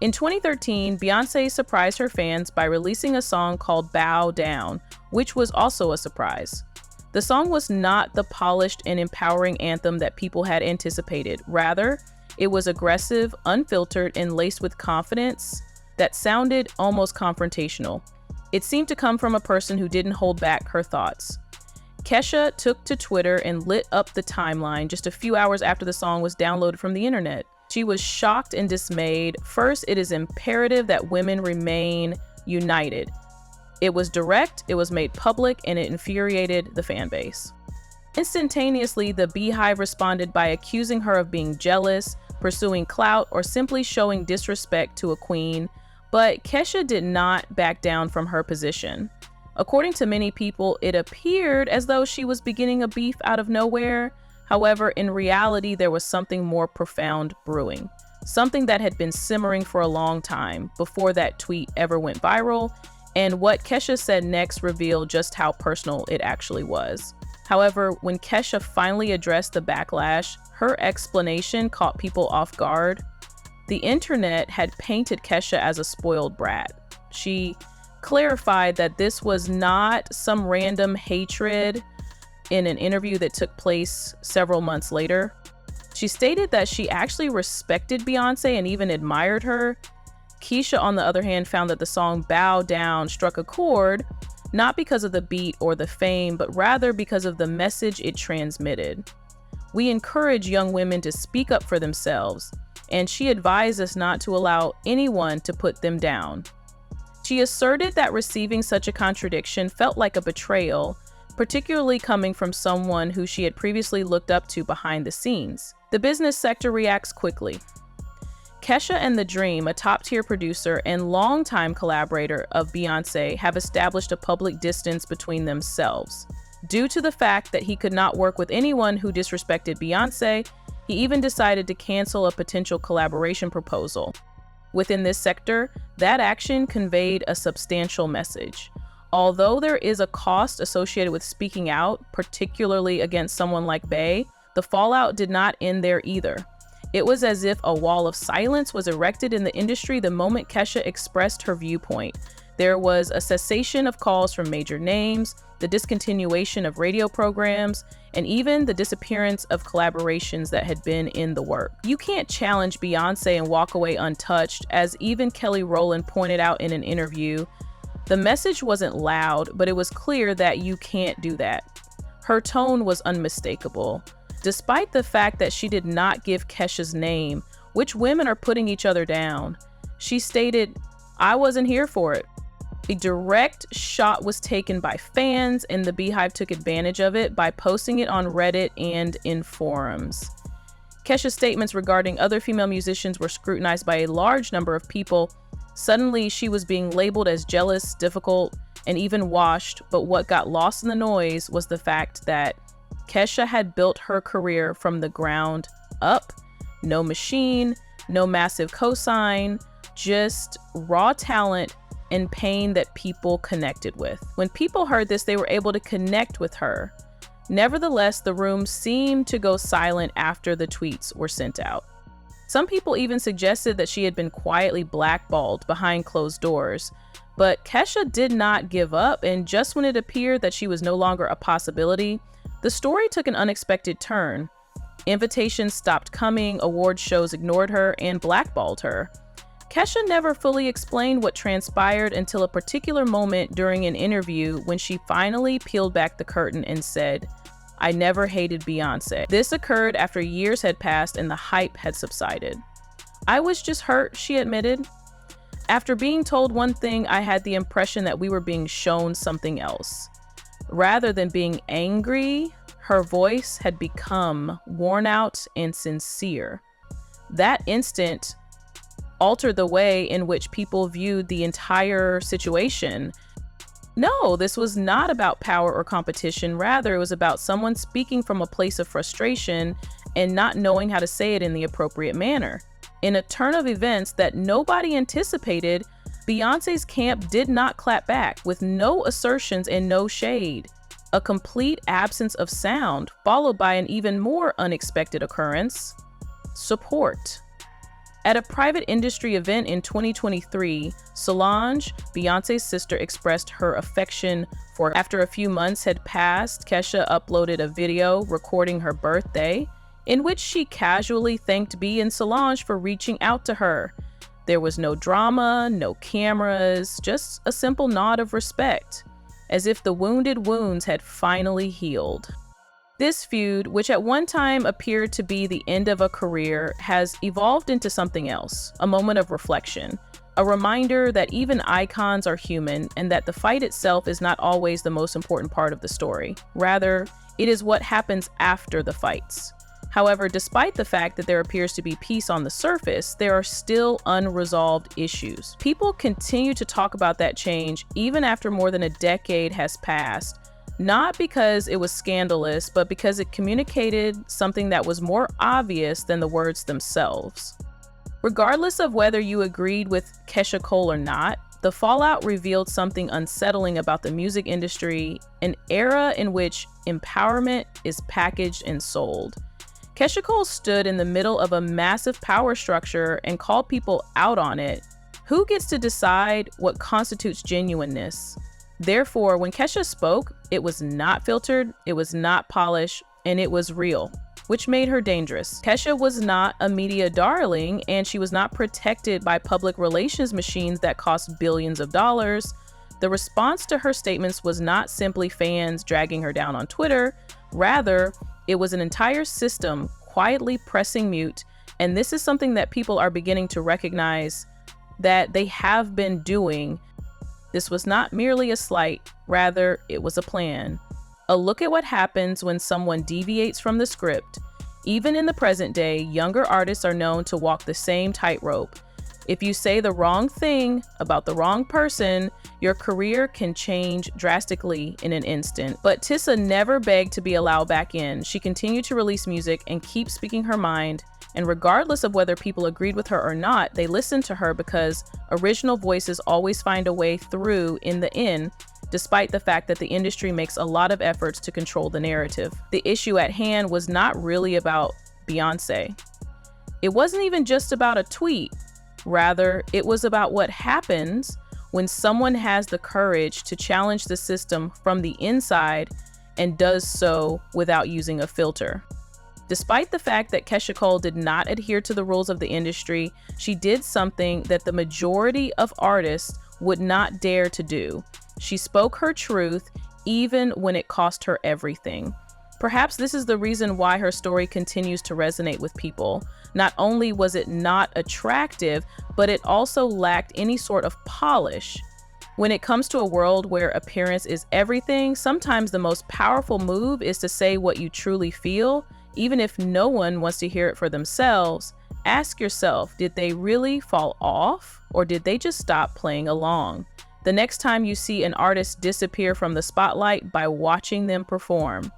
In 2013, Beyoncé surprised her fans by releasing a song called Bow Down, which was also a surprise. The song was not the polished and empowering anthem that people had anticipated. Rather, it was aggressive, unfiltered, and laced with confidence that sounded almost confrontational. It seemed to come from a person who didn't hold back her thoughts. Keyshia took to Twitter and lit up the timeline just a few hours after the song was downloaded from the internet. She was shocked and dismayed. First, it is imperative that women remain united. It was direct, it was made public, and it infuriated the fan base. Instantaneously, the Beehive responded by accusing her of being jealous, pursuing clout, or simply showing disrespect to a queen. But Keyshia did not back down from her position. According to many people, it appeared as though she was beginning a beef out of nowhere. However, in reality, there was something more profound brewing. Something that had been simmering for a long time before that tweet ever went viral, and what Keyshia said next revealed just how personal it actually was. However, when Keyshia finally addressed the backlash, her explanation caught people off guard. The internet had painted Keyshia as a spoiled brat. She clarified that this was not some random hatred in an interview that took place several months later. She stated that she actually respected Beyoncé and even admired her. Keyshia, on the other hand, found that the song Bow Down struck a chord, not because of the beat or the fame, but rather because of the message it transmitted. We encourage young women to speak up for themselves, and she advised us not to allow anyone to put them down. She asserted that receiving such a contradiction felt like a betrayal, particularly coming from someone who she had previously looked up to behind the scenes. The business sector reacts quickly. Keyshia and The Dream, a top-tier producer and longtime collaborator of Beyoncé, have established a public distance between themselves. Due to the fact that he could not work with anyone who disrespected Beyoncé, he even decided to cancel a potential collaboration proposal. Within this sector, that action conveyed a substantial message. Although there is a cost associated with speaking out, particularly against someone like Bey, the fallout did not end there either. It was as if a wall of silence was erected in the industry the moment Keyshia expressed her viewpoint. There was a cessation of calls from major names, the discontinuation of radio programs, and even the disappearance of collaborations that had been in the work. You can't challenge Beyoncé and walk away untouched, as even Kelly Rowland pointed out in an interview. The message wasn't loud, but it was clear that you can't do that. Her tone was unmistakable. Despite the fact that she did not give Keyshia's name, which women are putting each other down, she stated, "I wasn't here for it." A direct shot was taken by fans, and the Beehive took advantage of it by posting it on Reddit and in forums. Keyshia's statements regarding other female musicians were scrutinized by a large number of people. Suddenly, she was being labeled as jealous, difficult, and even washed, but what got lost in the noise was the fact that Keyshia had built her career from the ground up. No machine, no massive cosign, just raw talent and pain that people connected with. When people heard this, they were able to connect with her. Nevertheless, the room seemed to go silent after the tweets were sent out. Some people even suggested that she had been quietly blackballed behind closed doors. But Keyshia did not give up, and just when it appeared that she was no longer a possibility, the story took an unexpected turn. Invitations stopped coming, award shows ignored her, and blackballed her. Keyshia never fully explained what transpired until a particular moment during an interview when she finally peeled back the curtain and said, "I never hated Beyoncé." This occurred after years had passed and the hype had subsided. "I was just hurt," she admitted. "After being told one thing, I had the impression that we were being shown something else." Rather than being angry, her voice had become worn out and sincere. That instant altered the way in which people viewed the entire situation. No, this was not about power or competition. Rather, it was about someone speaking from a place of frustration and not knowing how to say it in the appropriate manner. In a turn of events that nobody anticipated, Beyoncé's camp did not clap back, with no assertions and no shade. A complete absence of sound, followed by an even more unexpected occurrence: support. At a private industry event in 2023, Solange, Beyonce's sister, expressed her affection for her. After a few months had passed, Keyshia uploaded a video recording her birthday, in which she casually thanked Bey and Solange for reaching out to her. There was no drama, no cameras, just a simple nod of respect, as if the wounded wounds had finally healed. This feud, which at one time appeared to be the end of a career, has evolved into something else, a moment of reflection, a reminder that even icons are human and that the fight itself is not always the most important part of the story. Rather, it is what happens after the fights. However, despite the fact that there appears to be peace on the surface, there are still unresolved issues. People continue to talk about that change even after more than a decade has passed. Not because it was scandalous, but because it communicated something that was more obvious than the words themselves. Regardless of whether you agreed with Keyshia Cole or not, the fallout revealed something unsettling about the music industry, an era in which empowerment is packaged and sold. Keyshia Cole stood in the middle of a massive power structure and called people out on it. Who gets to decide what constitutes genuineness? Therefore, when Keyshia spoke, it was not filtered, it was not polished, and it was real, which made her dangerous. Keyshia was not a media darling, and she was not protected by public relations machines that cost billions of dollars. The response to her statements was not simply fans dragging her down on Twitter. Rather, it was an entire system quietly pressing mute, and this is something that people are beginning to recognize that they have been doing. This was not merely a slight, rather, it was a plan. A look at what happens when someone deviates from the script. Even in the present day, younger artists are known to walk the same tightrope. If you say the wrong thing about the wrong person, your career can change drastically in an instant. But Tissa never begged to be allowed back in. She continued to release music and keep speaking her mind. And regardless of whether people agreed with her or not, they listened to her because original voices always find a way through in the end, despite the fact that the industry makes a lot of efforts to control the narrative. The issue at hand was not really about Beyonce. It wasn't even just about a tweet. Rather, it was about what happens when someone has the courage to challenge the system from the inside and does so without using a filter. Despite the fact that Keyshia Cole did not adhere to the rules of the industry, she did something that the majority of artists would not dare to do. She spoke her truth, even when it cost her everything. Perhaps this is the reason why her story continues to resonate with people. Not only was it not attractive, but it also lacked any sort of polish. When it comes to a world where appearance is everything, sometimes the most powerful move is to say what you truly feel. Even if no one wants to hear it for themselves, ask yourself, did they really fall off, or did they just stop playing along? The next time you see an artist disappear from the spotlight by watching them perform,